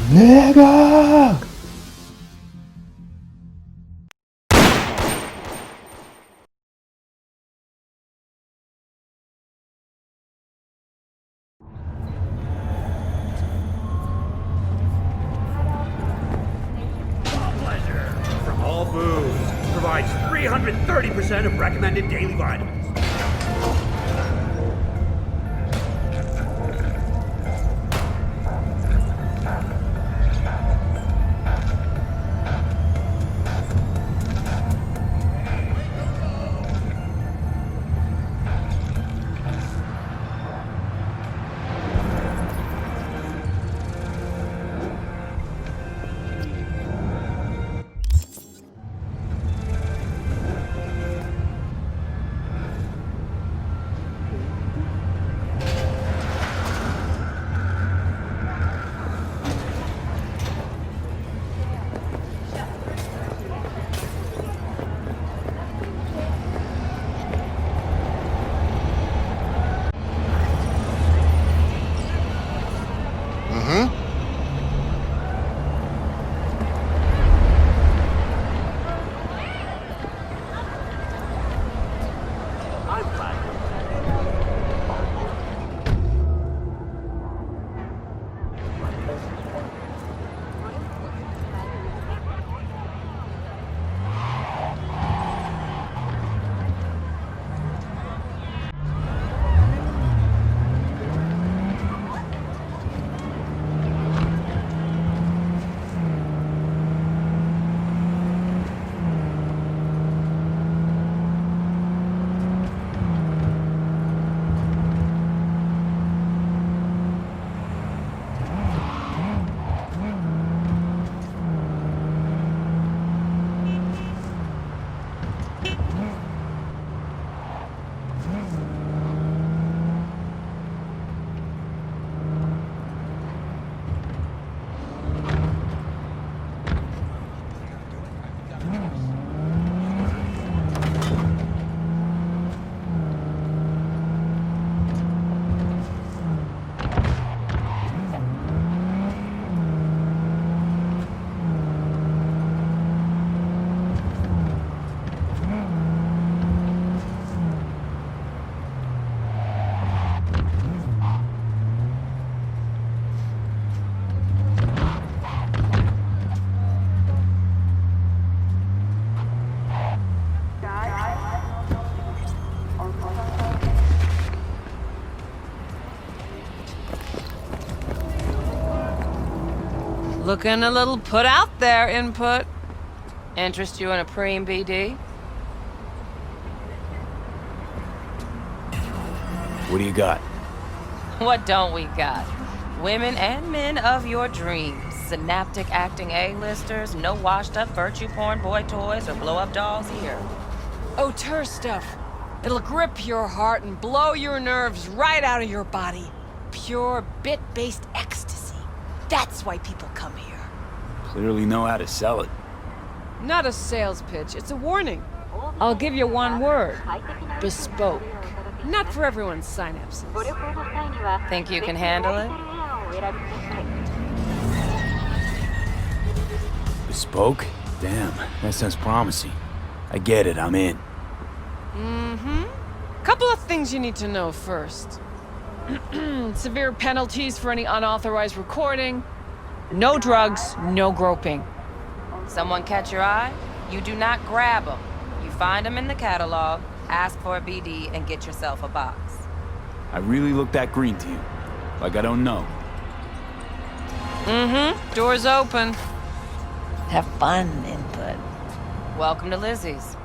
Nigga! Pleasure from all foods. Provides 330% of recommended daily vitamins. Looking a little put out there, Input. Interest you in a preem BD? What do you got? What don't we got? Women and men of your dreams. Synaptic acting A-listers, no washed-up virtue porn boy toys or blow-up dolls here. Auteur stuff. It'll grip your heart and blow your nerves right out of your body. Pure bit-based ecstasy. That's why people come here. Clearly know how to sell it. Not a sales pitch, it's a warning. I'll give you one word. Bespoke. Not for everyone's synapses. Think you can handle it? Bespoke? Damn, that sounds promising. I get it, I'm in. Couple of things you need to know first. Severe penalties for any unauthorized recording. No drugs, no groping. Someone catch your eye? You do not grab them. You find them in the catalog, ask for a BD, and get yourself a box. I really look that green to you. Like I don't know. Door's open. Have fun, Input. Welcome to Lizzie's.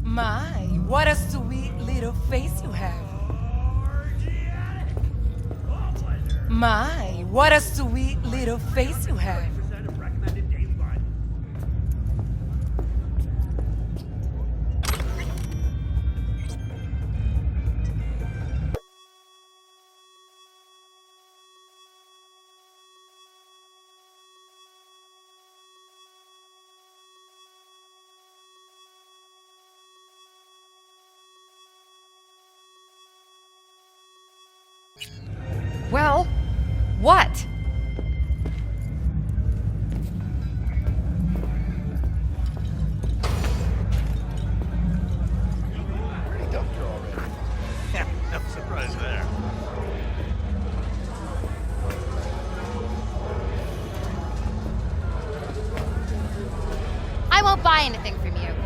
My, what a sweet little face you have. My, what a sweet little face you have. Well, what? No surprise there. I won't buy anything from you.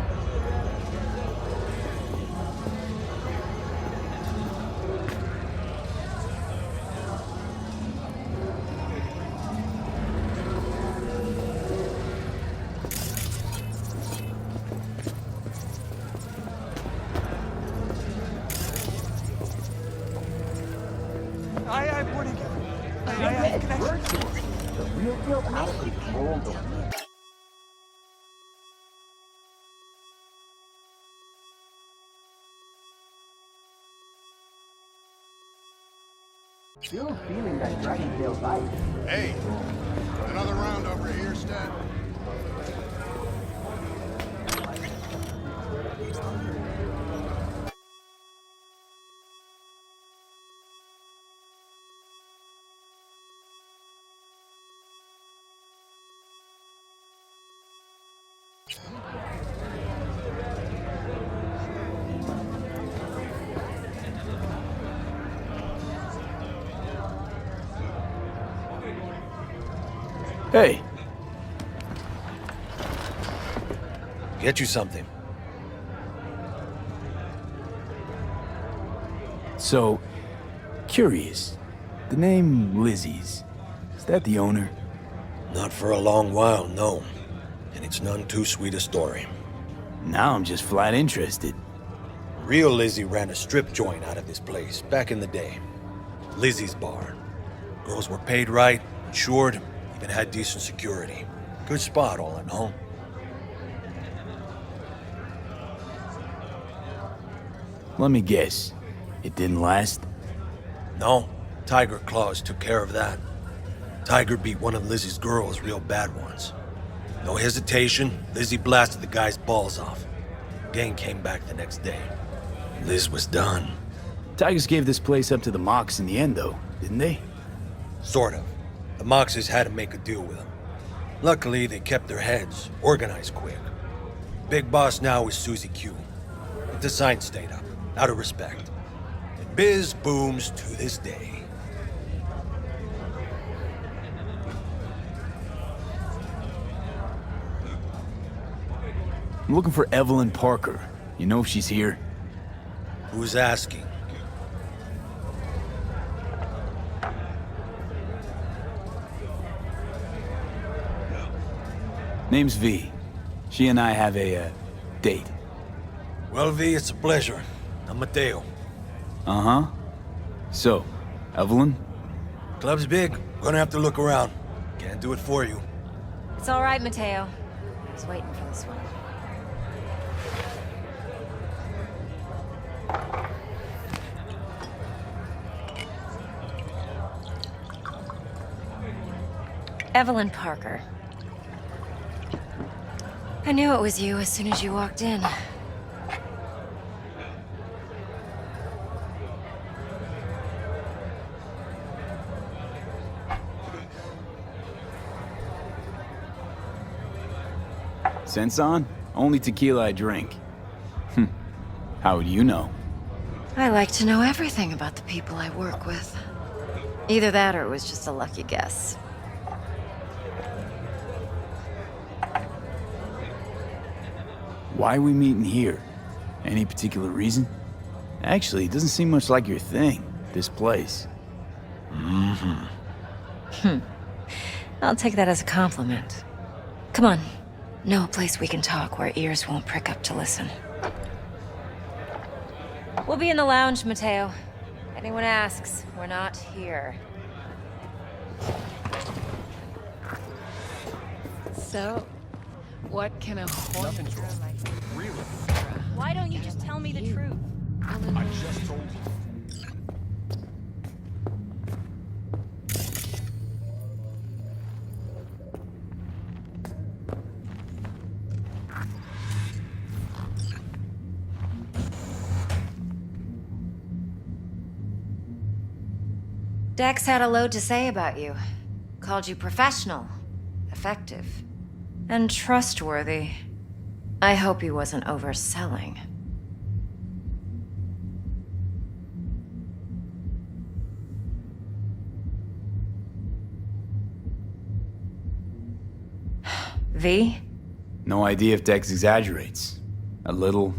Aye, boarding. Aye, connection. Hey, another round over here, Stat? Hey, Get you something. so, curious. The name Lizzie's, is that the owner? Not for a long while, no. And it's none too sweet a story. Now I'm just flat interested. Real Lizzie ran a strip joint out of this place back in the day. Lizzie's Bar. Girls were paid right, insured, even had decent security. Good spot, all in all. Let me guess. It didn't last? No, Tiger Claws took care of that. Tiger beat one of Lizzie's girls real bad once. No hesitation, Lizzie blasted the guy's balls off. Gang came back the next day. Liz was done. Tigers gave this place up to the Mox in the end, though, didn't they? Sort of. The Moxes had to make a deal with them. Luckily, they kept their heads, organized quick. Big boss now is Susie Q. But the sign stayed up, out of respect. And biz booms to this day. I'm looking for Evelyn Parker. You know if she's here? Who's asking? Name's V. She and I have a, date. Well, V, it's a pleasure. I'm Mateo. Uh-huh. So, Evelyn? Club's big. Gonna have to look around. Can't do it for you. It's all right, Mateo. I was waiting for this one. Evelyn Parker. I knew it was you as soon as you walked in. Sense on? Only tequila I drink. How would you know? I like to know everything about the people I work with. Either that or it was just a lucky guess. Why are we meeting here? Any particular reason? Actually, it doesn't seem much like your thing, this place. I'll take that as a compliment. Come on. Know a place we can talk where ears won't prick up to listen. We'll be in the lounge, Mateo. Anyone asks, we're not here. So, what can a hornet girl like Really? Why don't you just tell me the truth? I just told you. Dex had a load to say about you. Called you professional, effective, and trustworthy. I hope he wasn't overselling. V? No idea if Dex exaggerates. A little,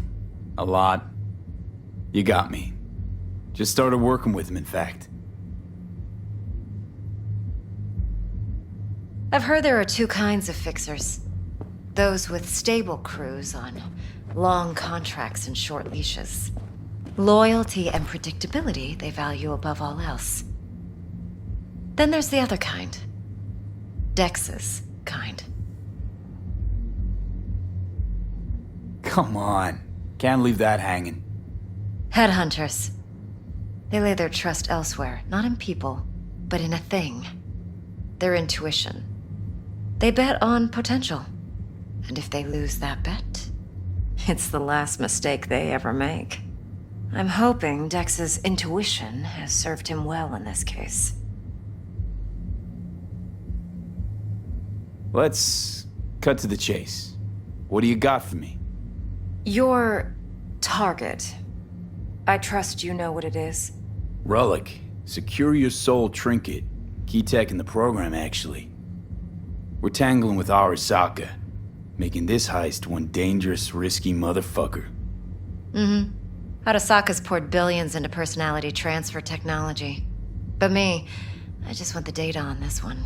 a lot. You got me. Just started working with him, in fact. I've heard there are two kinds of fixers. Those with stable crews on long contracts and short leashes. Loyalty and predictability they value above all else. Then there's the other kind. Dex's kind. Come on. Can't leave that hanging. Headhunters. They lay their trust elsewhere, not in people, but in a thing. Their intuition. They bet on potential. And if they lose that bet, it's the last mistake they ever make. I'm hoping Dex's intuition has served him well in this case. Let's cut to the chase. What do you got for me? Your target. I trust you know what it is. Relic. Secure your soul trinket. Key tech in the program, actually. We're tangling with Arasaka, making this heist one dangerous, risky motherfucker. Mm-hmm. Arasaka's poured billions into personality transfer technology. But me, I just want the data on this one.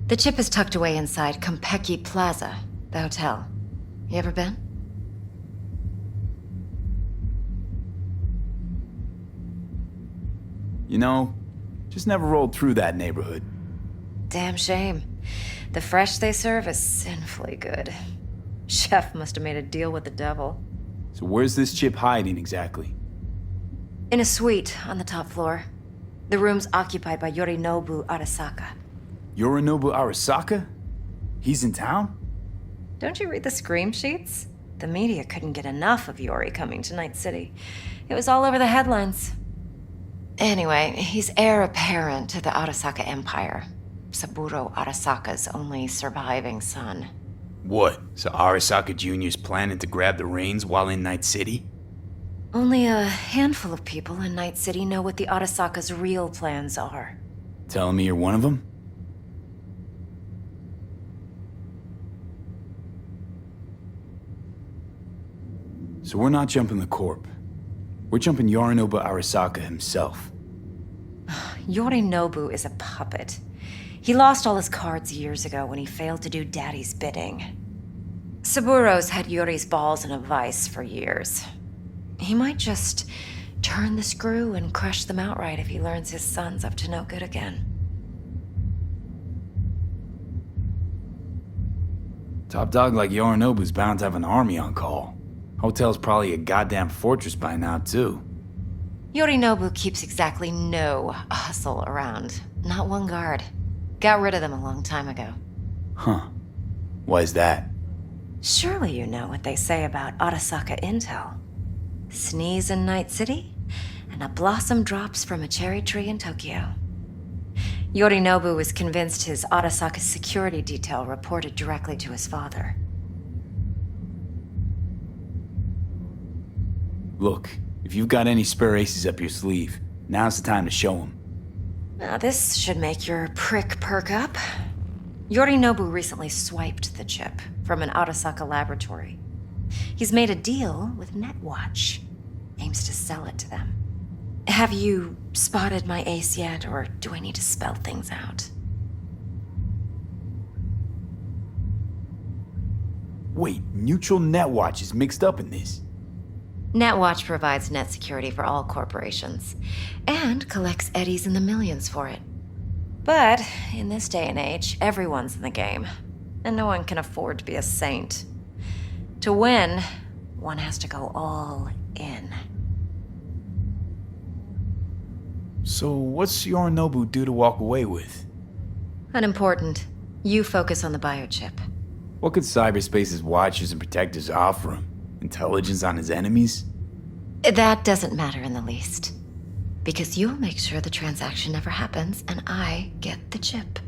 The chip is tucked away inside Kompeki Plaza, the hotel. You ever been? You know, just never rolled through that neighborhood. Damn shame. The fresh they serve is sinfully good. Chef must have made a deal with the devil. So where's this chip hiding exactly? In a suite on the top floor. The room's occupied by Yorinobu Arasaka. Yorinobu Arasaka? He's in town? Don't you read the scream sheets? The media couldn't get enough of Yori coming to Night City. It was all over the headlines. Anyway, he's heir apparent to the Arasaka Empire. Saburo Arasaka's only surviving son. What? So Arasaka Jr.'s planning to grab the reins while in Night City? Only a handful of people in Night City know what the Arasaka's real plans are. Telling me you're one of them? So we're not jumping the Corp. We're jumping Yorinobu Arasaka himself. Yorinobu is a puppet. He lost all his cards years ago when he failed to do Daddy's bidding. Saburo's had Yori's balls in a vice for years. He might just turn the screw and crush them outright if he learns his son's up to no good again. Top dog like Yorinobu's bound to have an army on call. Hotel's probably a goddamn fortress by now, too. Yorinobu keeps exactly no hustle around. Not one guard. Got rid of them a long time ago. Huh. Why's that? Surely you know what they say about Arasaka intel. Sneeze in Night City, and a blossom drops from a cherry tree in Tokyo. Yorinobu was convinced his Arasaka security detail reported directly to his father. Look, if you've got any spare aces up your sleeve, now's the time to show them. Now this should make your prick perk up. Yorinobu recently swiped the chip from an Arasaka laboratory. He's made a deal with Netwatch. Aims to sell it to them. Have you spotted my ace yet, or do I need to spell things out? Wait, Neutral Netwatch is mixed up in this. Netwatch provides net security for all corporations, and collects eddies in the millions for it. But in this day and age, everyone's in the game, and no one can afford to be a saint. To win, one has to go all in. So what's Yorinobu due to walk away with? Unimportant. You focus on the biochip. What could cyberspace's watchers and protectors offer him? Intelligence on his enemies? That doesn't matter in the least. Because you'll make sure the transaction never happens, and I get the chip.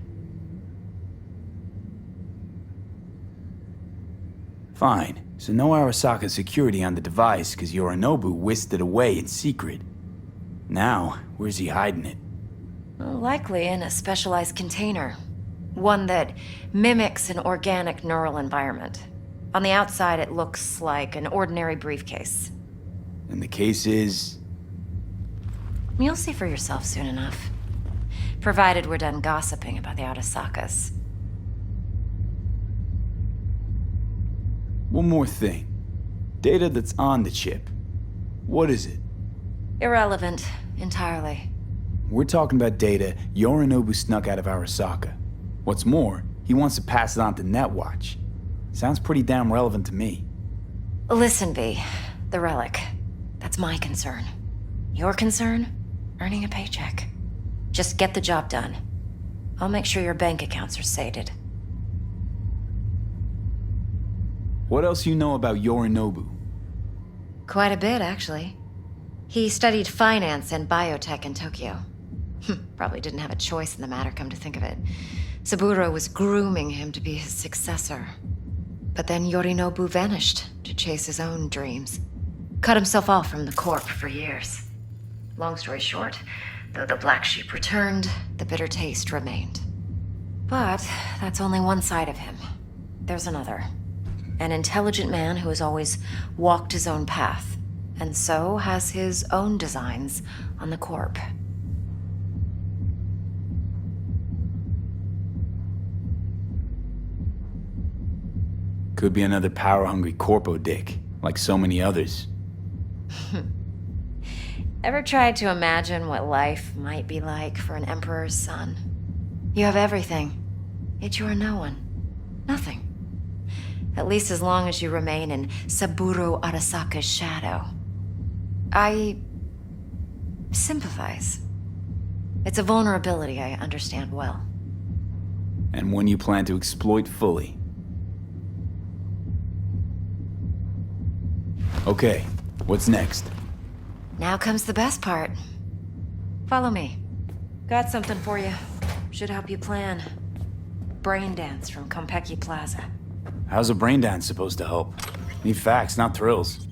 Fine. So no Arasaka security on the device because Yorinobu whisked it away in secret. Now, where's he hiding it? Well, likely in a specialized container. One that mimics an organic neural environment. On the outside, it looks like an ordinary briefcase. And the case is... You'll see for yourself soon enough. Provided we're done gossiping about the Arasakas. One more thing. Data that's on the chip. What is it? Irrelevant, entirely. We're talking about data Yorinobu snuck out of Arasaka. What's more, he wants to pass it on to Netwatch. Sounds pretty damn relevant to me. Listen, V. The relic. That's my concern. Your concern? Earning a paycheck. Just get the job done. I'll make sure your bank accounts are sated. What else you know about Yorinobu? Quite a bit, actually. He studied finance and biotech in Tokyo. Probably didn't have a choice in the matter, come to think of it. Saburo was grooming him to be his successor. But then Yorinobu vanished to chase his own dreams. Cut himself off from the Corp for years. Long story short, though the black sheep returned, the bitter taste remained. But that's only one side of him. There's another. An intelligent man who has always walked his own path, and so has his own designs on the Corp. Could be another power-hungry corpo dick, like so many others. Ever tried to imagine what life might be like for an emperor's son? You have everything, yet you are no one. Nothing. At least as long as you remain in Saburo Arasaka's shadow. I sympathize. It's a vulnerability I understand well. And one you plan to exploit fully. Okay, what's next? Now comes the best part. Follow me. Got something for you. Should help you plan. Brain dance from Konpeki Plaza. How's a brain dance supposed to help? Need facts, not thrills.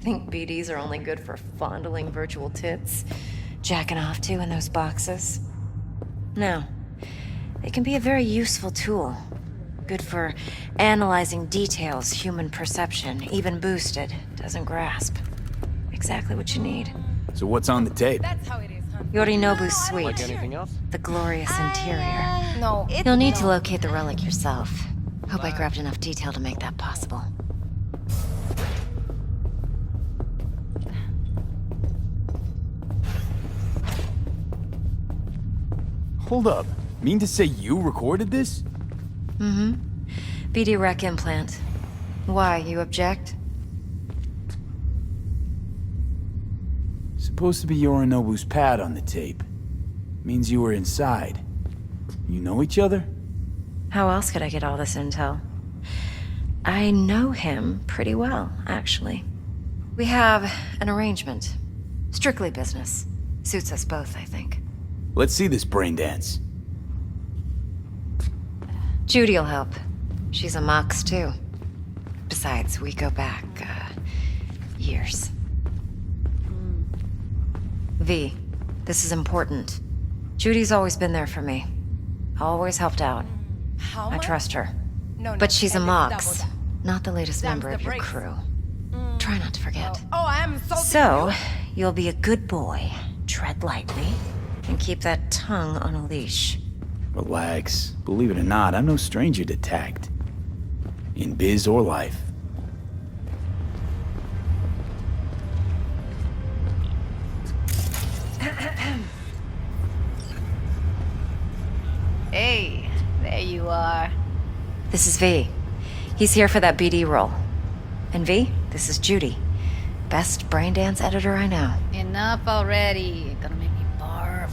Think BDs are only good for fondling virtual tits? Jacking off to in those boxes? No. They can be a very useful tool. Good for analyzing details human perception, even boosted, doesn't grasp. Exactly what you need. So what's on the tape? That's how it is, huh? Yorinobu's suite. Anything else? The glorious interior. No. You'll need to locate the relic yourself. Hope I grabbed enough detail to make that possible. Hold up. Mean to say you recorded this? Mm-hmm. BD rec implant. Why, you object? Supposed to be Yorinobu's pad on the tape. Means you were inside. You know each other? How else could I get all this intel? I know him pretty well, actually. We have an arrangement. Strictly business. Suits us both, I think. Let's see this brain dance. Judy'll help. She's a Mox, too. Besides, we go back, years. V, this is important. Judy's always been there for me. Always helped out. How I much? trust her. No, But she's a at least Mox, double not the latest Damn member the of your brakes. crew. Try not to forget. that. Oh, I am So, you'll be a good boy, tread lightly, and keep that tongue on a leash. Relax. Believe it or not, I'm no stranger to tact. In biz or life. Hey, there you are. This is V. He's here for that BD role. And V, this is Judy. Best brain dance editor I know. Enough already. You're gonna make me barf.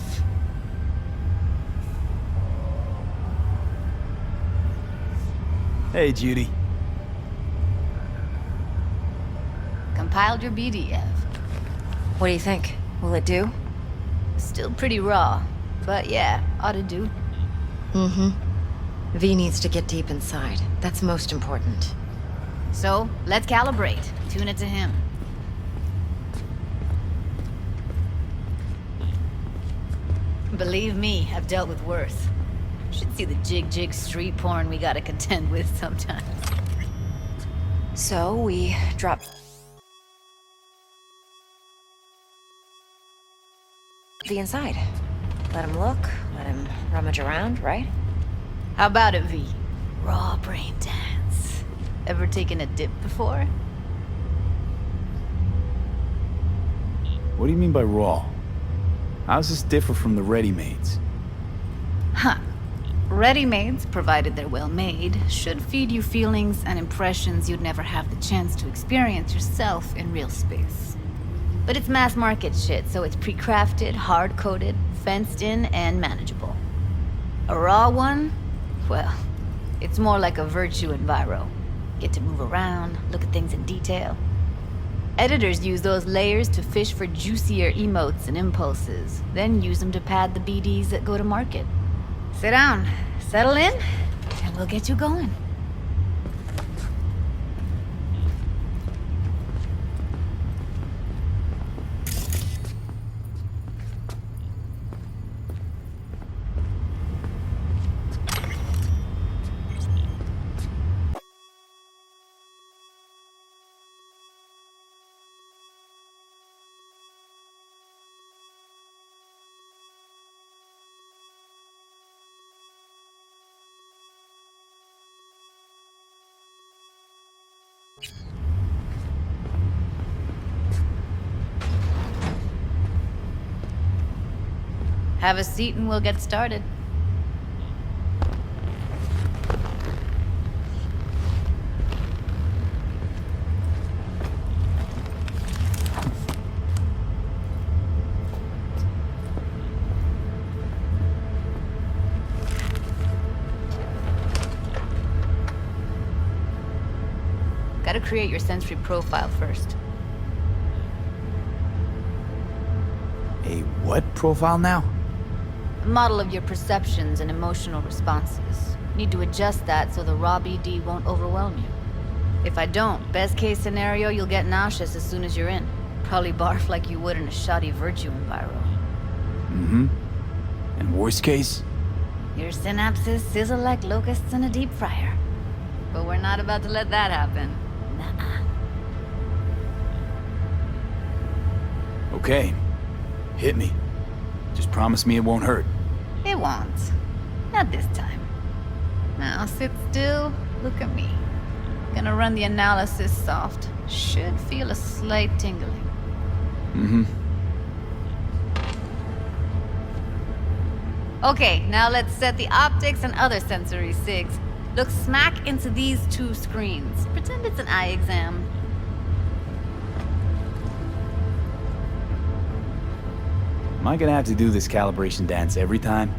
Hey, Judy. Compiled your BDF. What do you think? Will it do? Still pretty raw, but yeah, ought to do. Mm-hmm. V needs to get deep inside. That's most important. So, let's calibrate. Tune it to him. Believe me, I've dealt with worse. Should see the jig street porn we gotta contend with sometimes. So, we drop V inside. Let him look, let him rummage around, right? How about it, V? Raw brain dance. Ever taken a dip before? What do you mean by raw? How's this differ from the ready-mades? Huh. Ready-mades, provided they're well made, should feed you feelings and impressions you'd never have the chance to experience yourself in real space. But it's mass market shit, so it's pre-crafted, hard-coded, fenced in, and manageable. A raw one? Well, it's more like a virtue enviro. Get to move around, look at things in detail. Editors use those layers to fish for juicier emotes and impulses, then use them to pad the BDs that go to market. Sit down, settle in, and we'll get you going. Have a seat and we'll get started. Gotta create your sensory profile first. A what profile now? A model of your perceptions and emotional responses. Need to adjust that so the raw BD won't overwhelm you. If I don't, best case scenario, you'll get nauseous as soon as you're in. Probably barf like you would in a shoddy virtue enviro. Mm-hmm. And worst case? Your synapses sizzle like locusts in a deep fryer. But we're not about to let that happen. Nuh-uh. Okay. Hit me. Just promise me it won't hurt. It won't. Not this time. Now sit still, look at me. Gonna run the analysis soft. Should feel a slight tingling. Mm-hmm. Okay, now let's set the optics and other sensory sigs. Look smack into these two screens. Pretend it's an eye exam. Am I gonna have to do this calibration dance every time?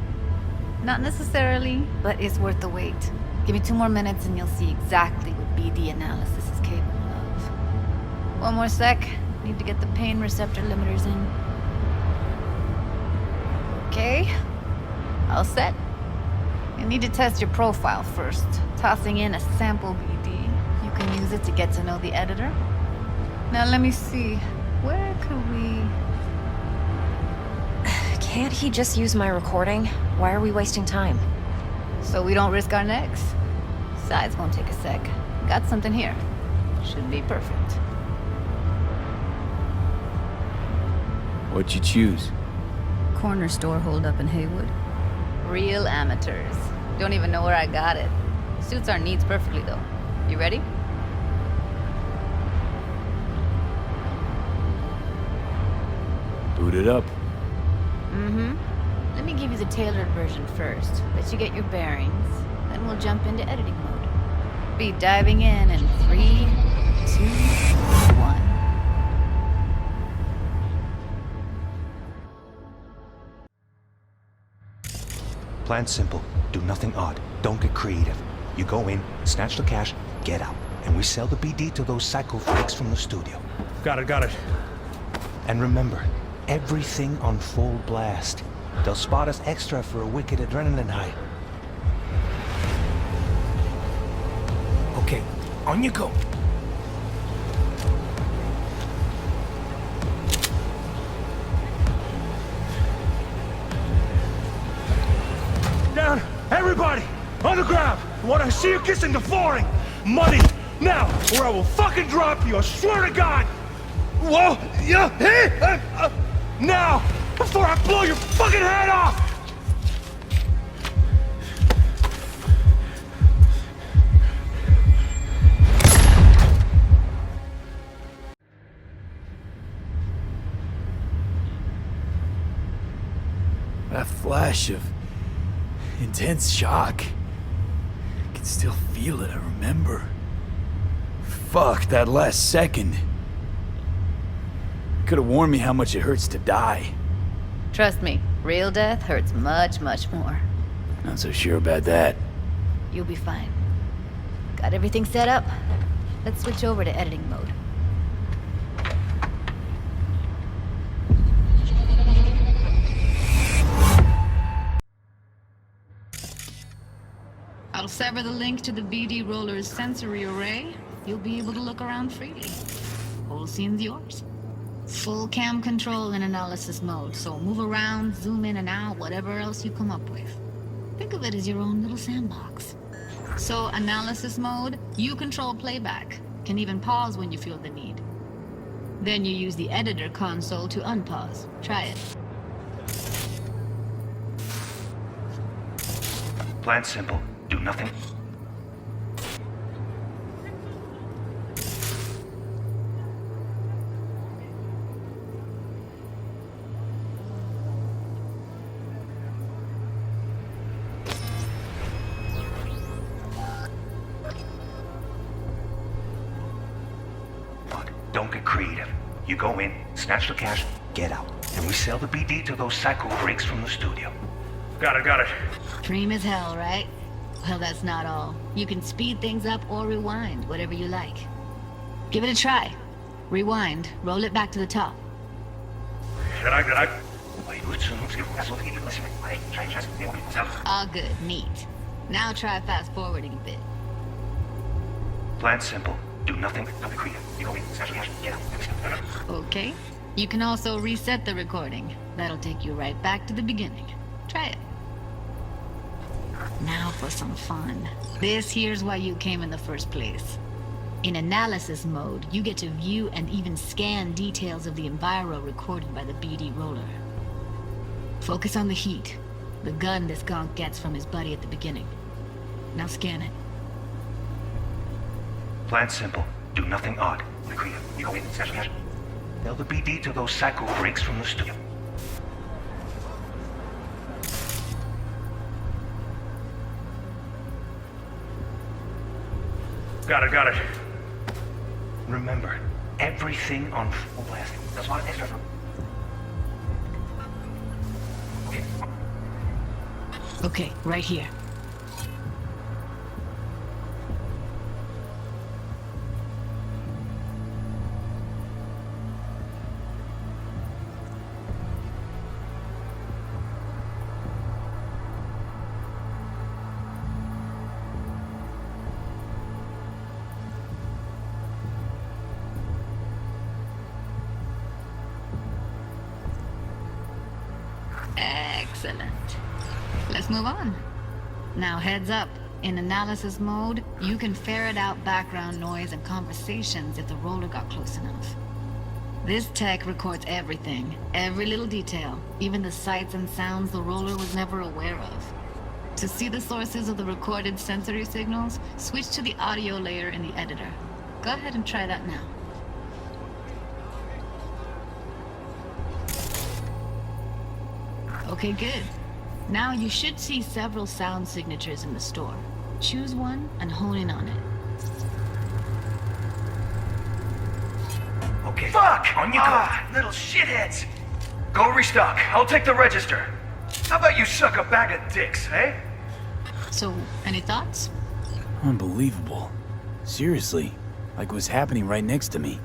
Not necessarily, but it's worth the wait. Give me 2 more minutes and you'll see exactly what BD analysis is capable of. 1 more sec. Need to get the pain receptor limiters in. Okay. All set. You need to test your profile first. Tossing in a sample BD. You can use it to get to know the editor. Now let me see. Where could we... Can't he just use my recording? Why are we wasting time? So we don't risk our necks? Besides, won't take a sec. Got something here. Should be perfect. What'd you choose? Corner store holdup in Haywood. Real amateurs. Don't even know where I got it. Suits our needs perfectly, though. You ready? Boot it up. Mm-hmm. Let me give you the tailored version first. Let you get your bearings. Then we'll jump into editing mode. Be diving in 3, 2, 1. Plan simple. Do nothing odd. Don't get creative. You go in, snatch the cash, get out. And we sell the BD to those psycho freaks from the studio. Got it. And remember, everything on full blast. They'll spot us extra for a wicked adrenaline high. Okay, on you go. Down! Everybody! On the ground! I want to see you kissing the flooring! Money! Now! Or I will fucking drop you! I swear to God! Whoa! Yeah! Hey! Now! Before I blow your fucking head off! That flash of intense shock. I can still feel it, I remember. Fuck, that last second. Could have warned me how much it hurts to die. Trust me, real death hurts much, much more. Not so sure about that. You'll be fine. Got everything set up? Let's switch over to editing mode. I'll sever the link to the BD Roller's sensory array. You'll be able to look around freely. Whole scene's yours. Full cam control in analysis mode, so move around, zoom in and out, whatever else you come up with. Think of it as your own little sandbox. So, analysis mode, you control playback. Can even pause when you feel the need. Then you use the editor console to unpause. Try it. Plan simple. Do nothing. Look, don't get creative. You go in, snatch the cash, get out. And we sell the BD to those psycho freaks from the studio. Got it. Dream as hell, right? Well, that's not all. You can speed things up or rewind, whatever you like. Give it a try. Rewind, roll it back to the top. All good, neat. Now try fast forwarding a bit. Plan simple. Do nothing. Don't be creative. You go in, snatch the cash, get out. Okay. You can also reset the recording. That'll take you right back to the beginning. Try it. Now for some fun. This here's why you came in the first place. In analysis mode, you get to view and even scan details of the enviro recorded by the BD roller. Focus on the heat, the gun this gonk gets from his buddy at the beginning. Now scan it. Plan simple. Do nothing odd. Be creative. You go in, snatch the cash. Tell the BD to those psycho freaks from the studio. Got it. Remember, everything on full blast. That's one extra. Okay. Okay, right here. Excellent. Let's move on. Now heads up. In analysis mode, you can ferret out background noise and conversations if the roller got close enough. This tech records everything, every little detail, even the sights and sounds the roller was never aware of. To see the sources of the recorded sensory signals, switch to the audio layer in the editor. Go ahead and try that now. Okay, good. Now you should see several sound signatures in the store. Choose one and hone in on it. Okay. Fuck! On you go. Little shitheads! Go restock. I'll take the register. How about you suck a bag of dicks, eh? So, any thoughts? Unbelievable. Seriously, like it was happening right next to me.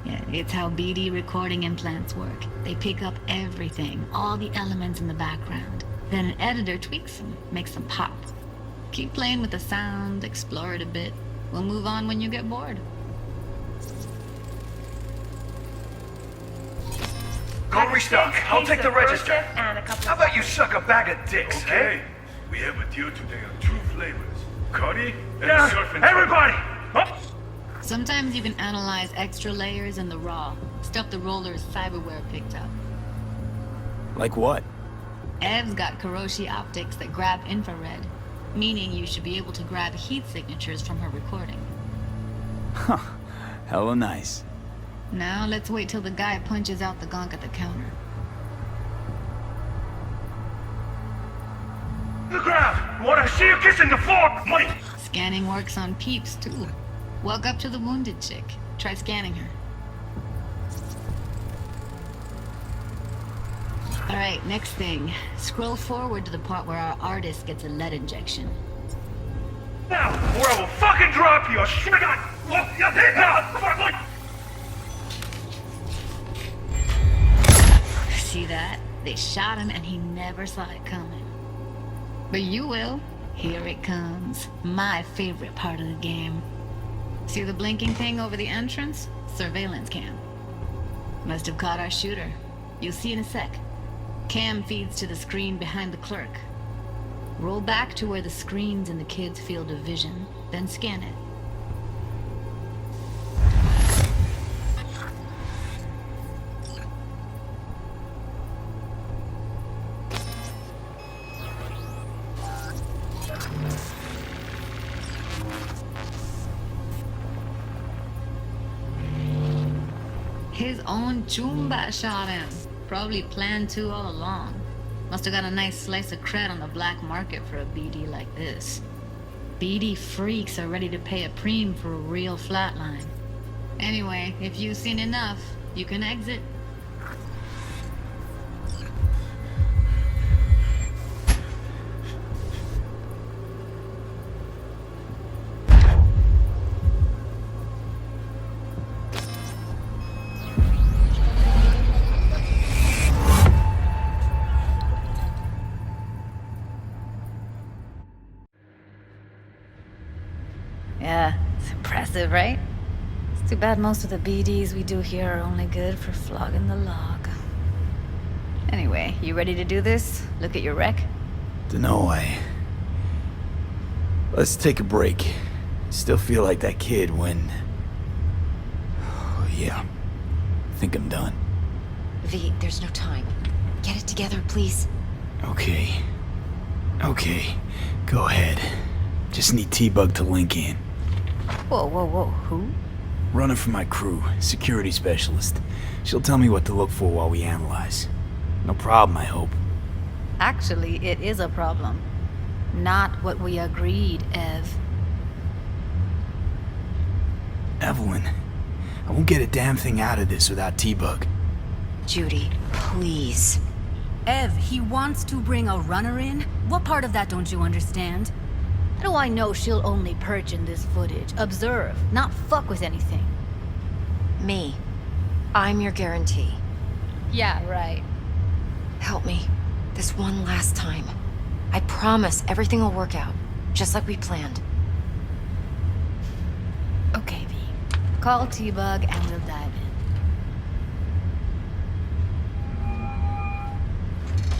Yeah, it's how BD recording implants work. They pick up everything, all the elements in the background. Then an editor tweaks them, makes them pop. Keep playing with the sound, explore it a bit. We'll move on when you get bored. Go restock. I'll take the register. How about you suck a bag of dicks, Okay. We have a deal today on two flavors. Curry and surf and everybody! Up. Sometimes you can analyze extra layers in the raw. Stuff the roller's cyberware picked up. Like what? Ev's got Kiroshi optics that grab infrared, meaning you should be able to grab heat signatures from her recording. Huh. Hella nice. Now let's wait till the guy punches out the gunk at the counter. The ground. Want to see you kissing the floor. Money. Scanning works on peeps, too. Walk up to the wounded chick. Try scanning her. Alright, next thing. Scroll forward to the part where our artist gets a lead injection. Now, or I will fucking drop you. Shit, I got. Well, yeah, now. Fuck. See that? They shot him and he never saw it coming. But you will. Here it comes. My favorite part of the game. See the blinking thing over the entrance? Surveillance cam. Must have caught our shooter. You'll see in a sec. Cam feeds to the screen behind the clerk. Roll back to where the screen's in the kid's field of vision, then scan it. His own Chumba shot him. Probably planned to all along. Must have got a nice slice of cred on the black market for a BD like this. BD freaks are ready to pay a preem for a real flatline. Anyway, if you've seen enough, you can exit. Yeah, it's impressive, right? It's too bad most of the BDs we do here are only good for flogging the log. Anyway, you ready to do this? Look at your wreck? Dunno, Let's take a break. Still feel like that kid when... Oh, yeah. I think I'm done. V, there's no time. Get it together, please. Okay. Go ahead. Just need T-Bug to link in. Whoa, who? Runner for my crew, security specialist. She'll tell me what to look for while we analyze. No problem, I hope. Actually, it is a problem. Not what we agreed, Ev. Evelyn, I won't get a damn thing out of this without T-Bug. Judy, please. Ev, he wants to bring a runner in? What part of that don't you understand? How do I know she'll only perch in this footage? Observe, not fuck with anything. Me. I'm your guarantee. Yeah, right. Help me. This one last time. I promise everything will work out, just like we planned. Okay, V. Call T-Bug and we'll dive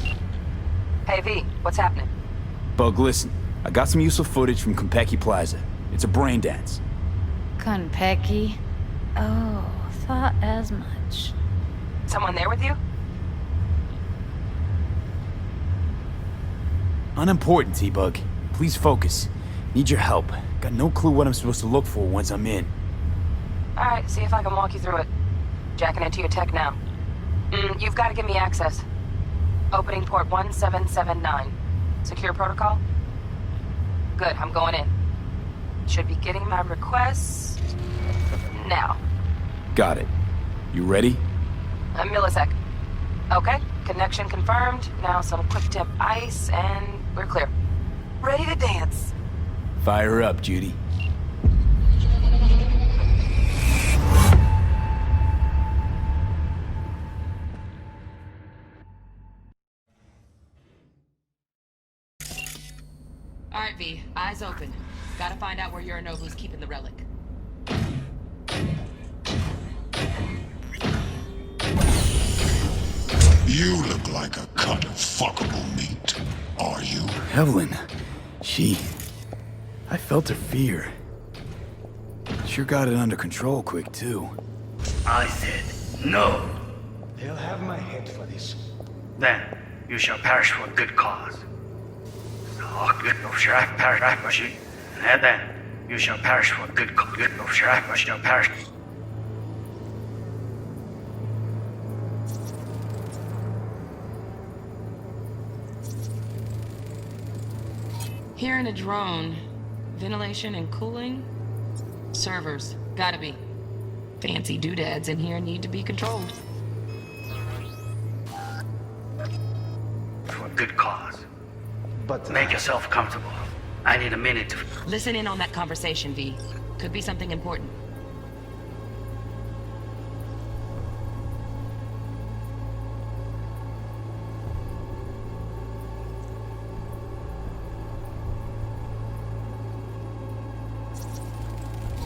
in. Hey, V, what's happening? Bug, listen. I got some useful footage from Konpeki Plaza. It's a brain dance. Konpeki? Oh, thought as much. Someone there with you? Unimportant, T-Bug. Please focus. Need your help. Got no clue what I'm supposed to look for once I'm in. Alright, see if I can walk you through it. Jacking into your tech now. You've got to give me access. Opening port 1779. Secure protocol? Good, I'm going in. Should be getting my requests... now. Got it. You ready? A millisec. Okay, connection confirmed. Now some quick tip ice, and we're clear. Ready to dance. Fire her up, Judy. All right, V. Eyes open. Gotta find out where Yorinobu's keeping the relic. You look like a cut of fuckable meat. Are you? Evelyn, I felt her fear. Sure got it under control quick, too. I said no. They'll have my head for this. Then you shall perish for a good cause. And then you shall perish for a good cause. You shall perish. Here in a drone. Ventilation and cooling? Servers. Gotta be. Fancy doodads in here need to be controlled. For a good cause. But Make yourself comfortable. I need a minute to... Listen in on that conversation, V. Could be something important.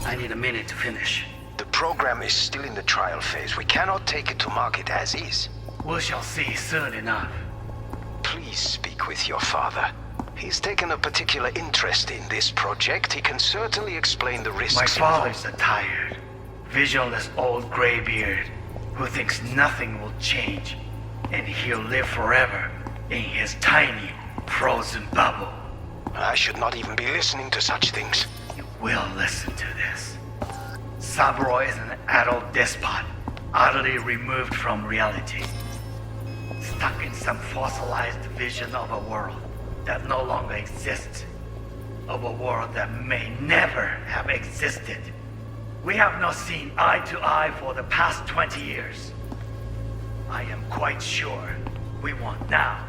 I need a minute to finish. The program is still in the trial phase. We cannot take it to market as is. We shall see soon enough. Please speak with your father. He's taken a particular interest in this project. He can certainly explain the risks. My involved. father's a tired, visionless old graybeard who thinks nothing will change, and he'll live forever in his tiny, frozen bubble. I should not even be listening to such things. You will listen to this. Saburo is an adult despot, utterly removed from reality. Stuck in some fossilized vision of a world that no longer exists. Of a world that may never have existed. We have not seen eye to eye for the past 20 years. I am quite sure we want now.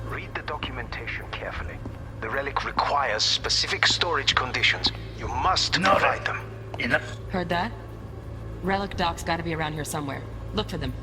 Read the documentation carefully. The relic requires specific storage conditions. You must provide them. Heard that? Relic docs gotta be around here somewhere. Look for them.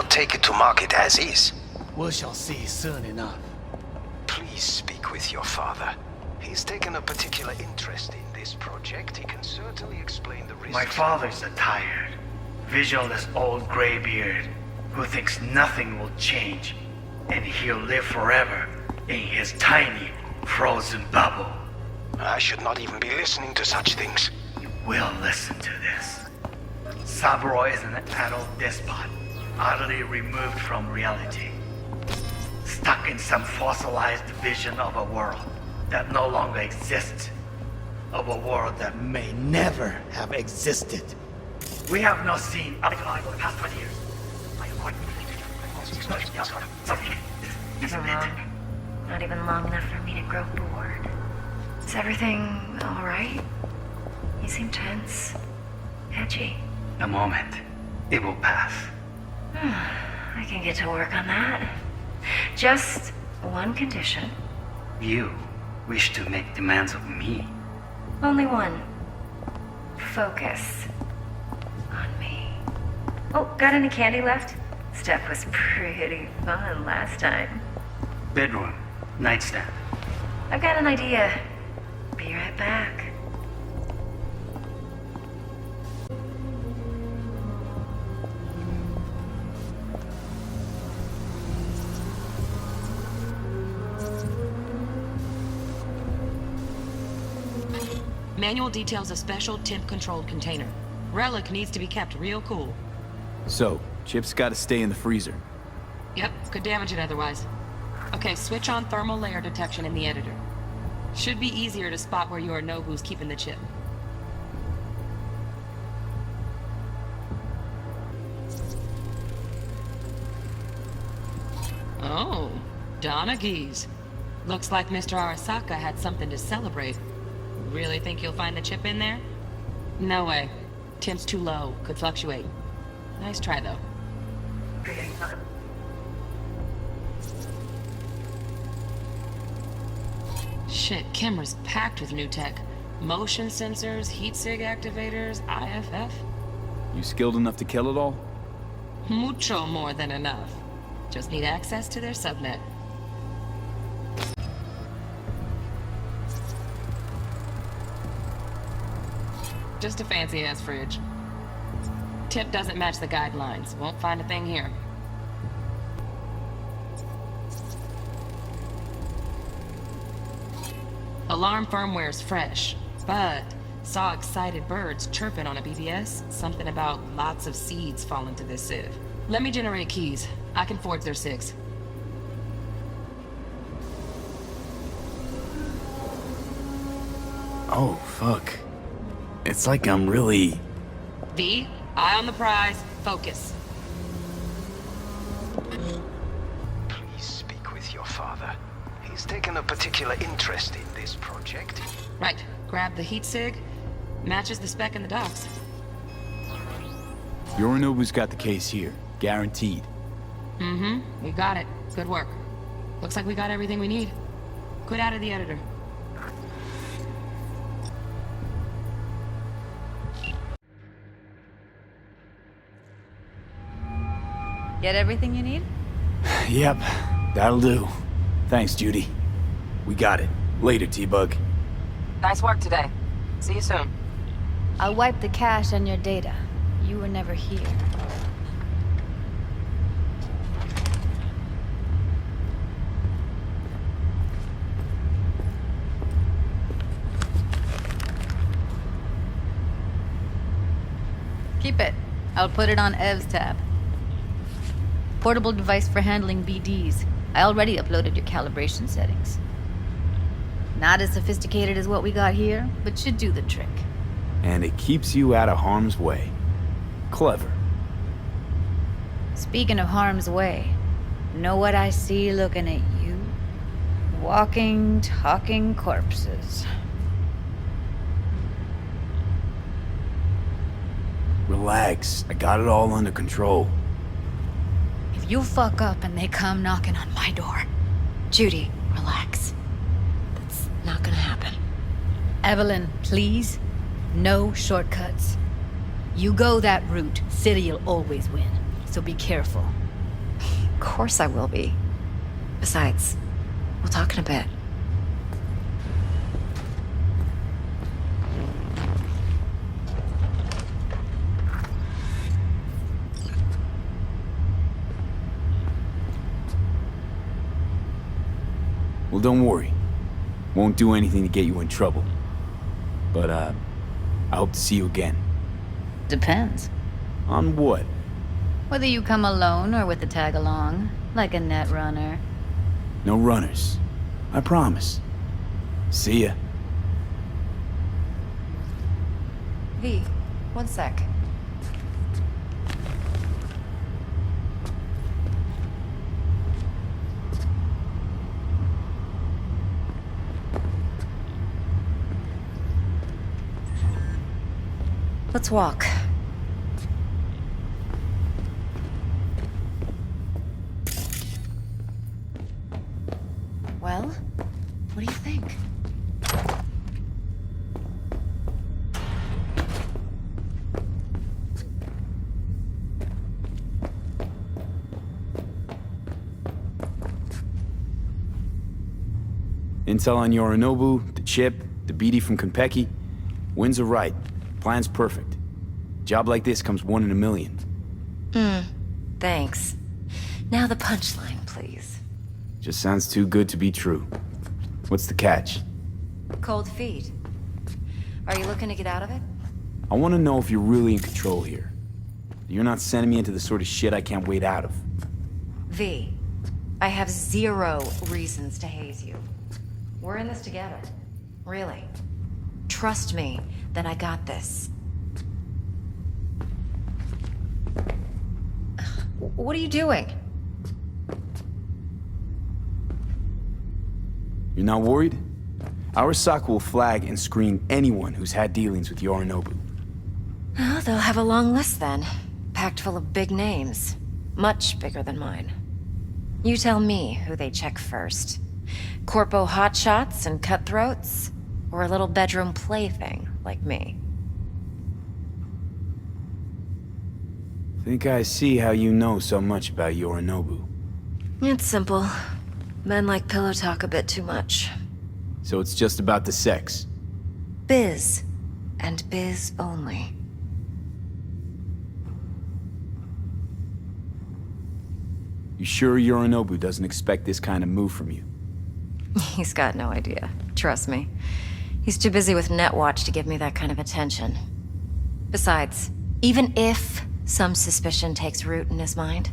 Take it to market as is. We shall see soon enough. Please speak with your father. He's taken a particular interest in this project. He can certainly explain the risks. My father's a tired, visionless old graybeard who thinks nothing will change, and he'll live forever in his tiny, frozen bubble. I should not even be listening to such things. You will listen to this. Saburo is an adult despot, utterly removed from reality. Stuck in some fossilized vision of a world that no longer exists. Of a world that may never have existed. We have not seen eye to eye for the past 20 years. I am quite... Never long. Not even long enough for me to grow bored. Is everything all right? You seem tense. Edgy. A moment. It will pass. I can get to work on that. Just one condition. You wish to make demands of me. Only one. Focus on me. Oh, got any candy left? Stuff was pretty fun last time. Bedroom. Nightstand. I've got an idea. Be right back. Manual details a special temp-controlled container. Relic needs to be kept real cool. So, Chip's gotta stay in the freezer. Yep, could damage it otherwise. Okay, switch on thermal layer detection in the editor. Should be easier to spot where Yorinobu's keeping the chip. Oh, Donaghys. Looks like Mr. Arasaka had something to celebrate. Really think you'll find the chip in there? No way. Temp's too low. Could fluctuate. Nice try, though. Shit, camera's packed with new tech. Motion sensors, heat sig activators, IFF. You skilled enough to kill it all? Mucho more than enough. Just need access to their subnet. Just a fancy-ass fridge. Tip doesn't match the guidelines. Won't find a thing here. Alarm firmware's fresh, but saw excited birds chirping on a BBS. Something about lots of seeds falling to this sieve. Let me generate keys. I can forge their SIGs. Oh, fuck. It's like I'm really... V, eye on the prize. Focus. Please speak with your father. He's taken a particular interest in this project. Right. Grab the heat sig. Matches the spec in the docs. Yorinobu's got the case here. Guaranteed. Mm-hmm. We got it. Good work. Looks like we got everything we need. Quit out of the editor. Get everything you need? Yep, that'll do. Thanks, Judy. We got it. Later, T-Bug. Nice work today. See you soon. I'll wipe the cache on your data. You were never here. Keep it. I'll put it on Ev's tab. Portable device for handling BDs. I already uploaded your calibration settings. Not as sophisticated as what we got here, but should do the trick. And it keeps you out of harm's way. Clever. Speaking of harm's way, know what I see looking at you? Walking, talking corpses. Relax. I got it all under control. If you fuck up and they come knocking on my door... Judy, relax. That's not gonna happen. Evelyn, please. No shortcuts. You go that route, City'll always win. So be careful. Of course I will be. Besides, we'll talk in a bit. Well, don't worry. Won't do anything to get you in trouble. But, I hope to see you again. Depends. On what? Whether you come alone or with the tag along, like a net runner. No runners. I promise. See ya. V, one sec. Let's walk. Well, what do you think? Intel on Yorinobu, the chip, the BD from Konpeki. Winds are right. Plan's perfect. Job like this comes 1 in a million. Thanks. Now the punchline, please. Just sounds too good to be true. What's the catch? Cold feet. Are you looking to get out of it? I want to know if you're really in control here. You're not sending me into the sort of shit I can't wait out of. V, I have 0 reasons to haze you. We're in this together. Really. Trust me that I got this. What are you doing? You're not worried? Arasaka will flag and screen anyone who's had dealings with Yorinobu. Oh, they'll have a long list then. Packed full of big names. Much bigger than mine. You tell me who they check first. Corpo hotshots and cutthroats? Or a little bedroom plaything like me? Think I see how you know so much about Yorinobu. It's simple. Men like pillow talk a bit too much. So it's just about the sex. Biz. And biz only. You sure Yorinobu doesn't expect this kind of move from you? He's got no idea. Trust me. He's too busy with Netwatch to give me that kind of attention. Besides, even if some suspicion takes root in his mind,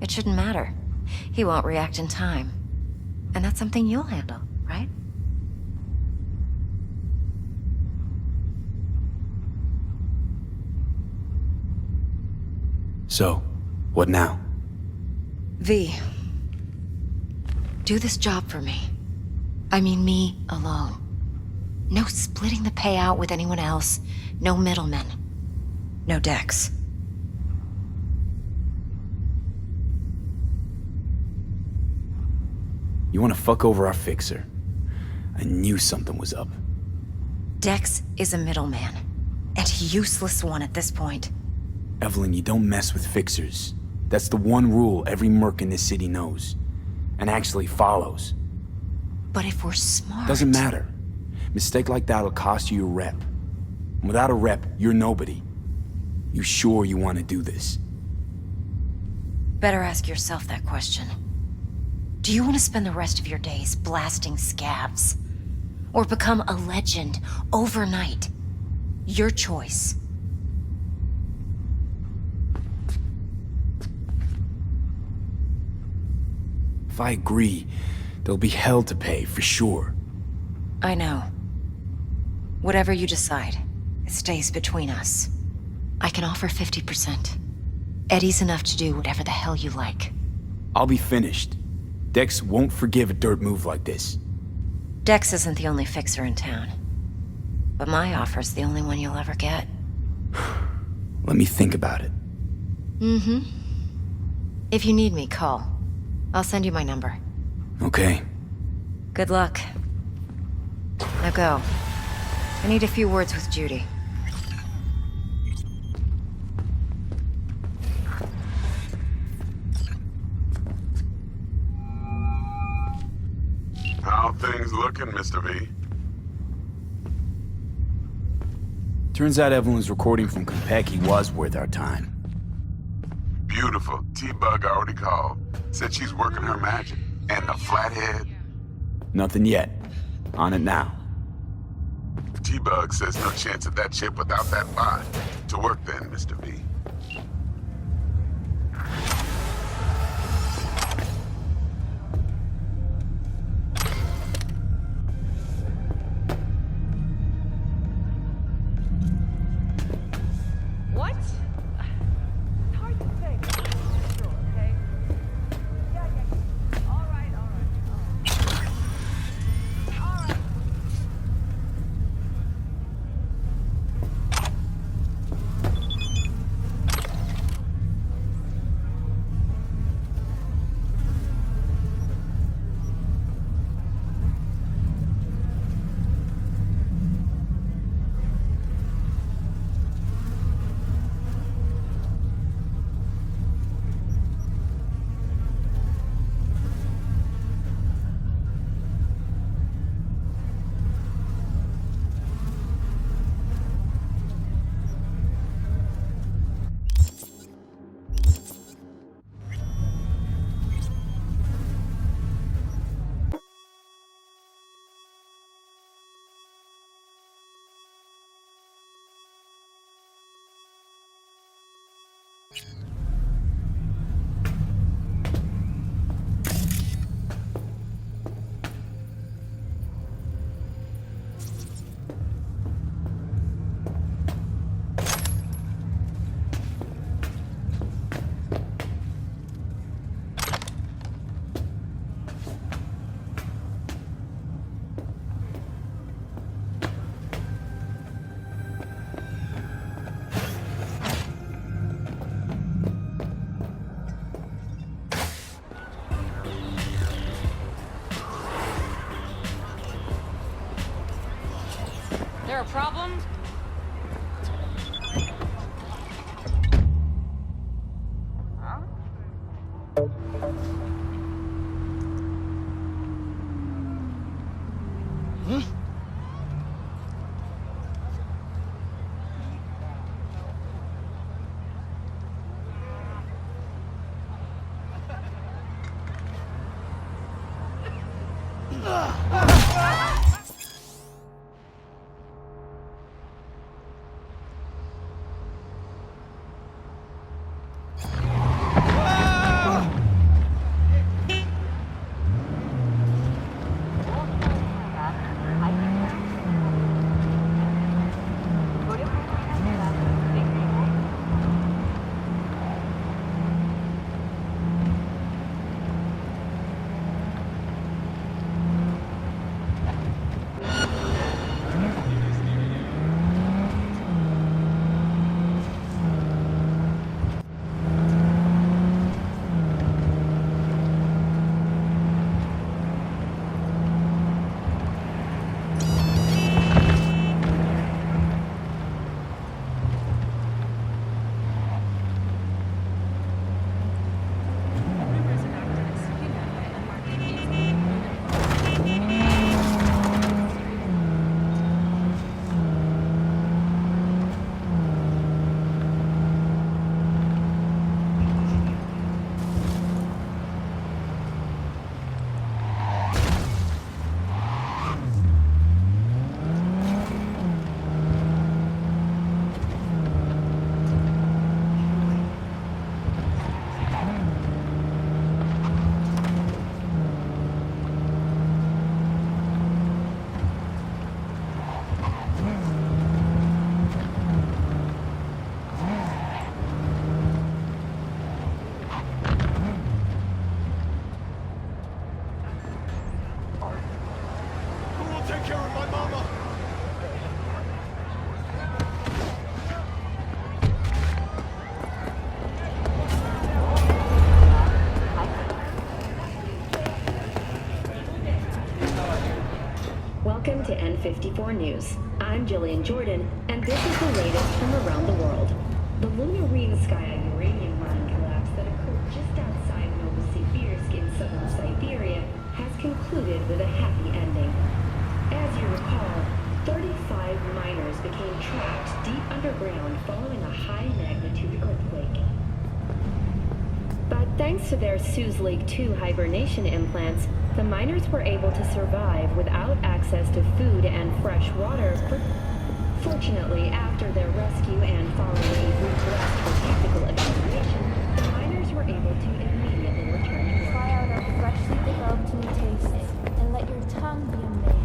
it shouldn't matter. He won't react in time. And that's something you'll handle, right? So, what now? V. Do this job for me. I mean me alone. No splitting the payout with anyone else. No middlemen. No Dex. You want to fuck over our fixer? I knew something was up. Dex is a middleman. And a useless one at this point. Evelyn, you don't mess with fixers. That's the one rule every merc in this city knows. And actually follows. But if we're smart... Doesn't matter. Mistake like that'll cost you your rep. And without a rep, you're nobody. You sure you want to do this? Better ask yourself that question. Do you want to spend the rest of your days blasting scabs? Or become a legend overnight? Your choice. If I agree, there'll be hell to pay, for sure. I know. Whatever you decide, it stays between us. I can offer 50%. Eddie's enough to do whatever the hell you like. I'll be finished. Dex won't forgive a dirt move like this. Dex isn't the only fixer in town. But my offer's the only one you'll ever get. Let me think about it. Mm-hmm. If you need me, call. I'll send you my number. Okay. Good luck. Now go. I need a few words with Judy. How things looking, Mr. V? Turns out Evelyn's recording from Konpeki was worth our time. Beautiful. T-Bug already called. Said she's working her magic. And the flathead? Nothing yet. On it now. T-Bug says no chance of that chip without that bot. To work then, Mr. V. What? It's hard to say. Sure, okay? Yeah. All right. All right. 'Cause I don't want to a problem? Welcome to N54 News. I'm Jillian Jordan, and this is the latest from around the world. The Lunarskaya uranium mine collapse that occurred just outside Novosibirsk in southern Siberia has concluded with a happy ending. As you recall, 35 miners became trapped deep underground following a high-magnitude earthquake. But thanks to their Suez Lake 2 hibernation implants, the miners were able to survive without access to food and fresh water. Fortunately, after their rescue and faraway route west for tactical evacuation, the miners were able to immediately return to work. Try out our freshly developed new tastes and let your tongue be amazed.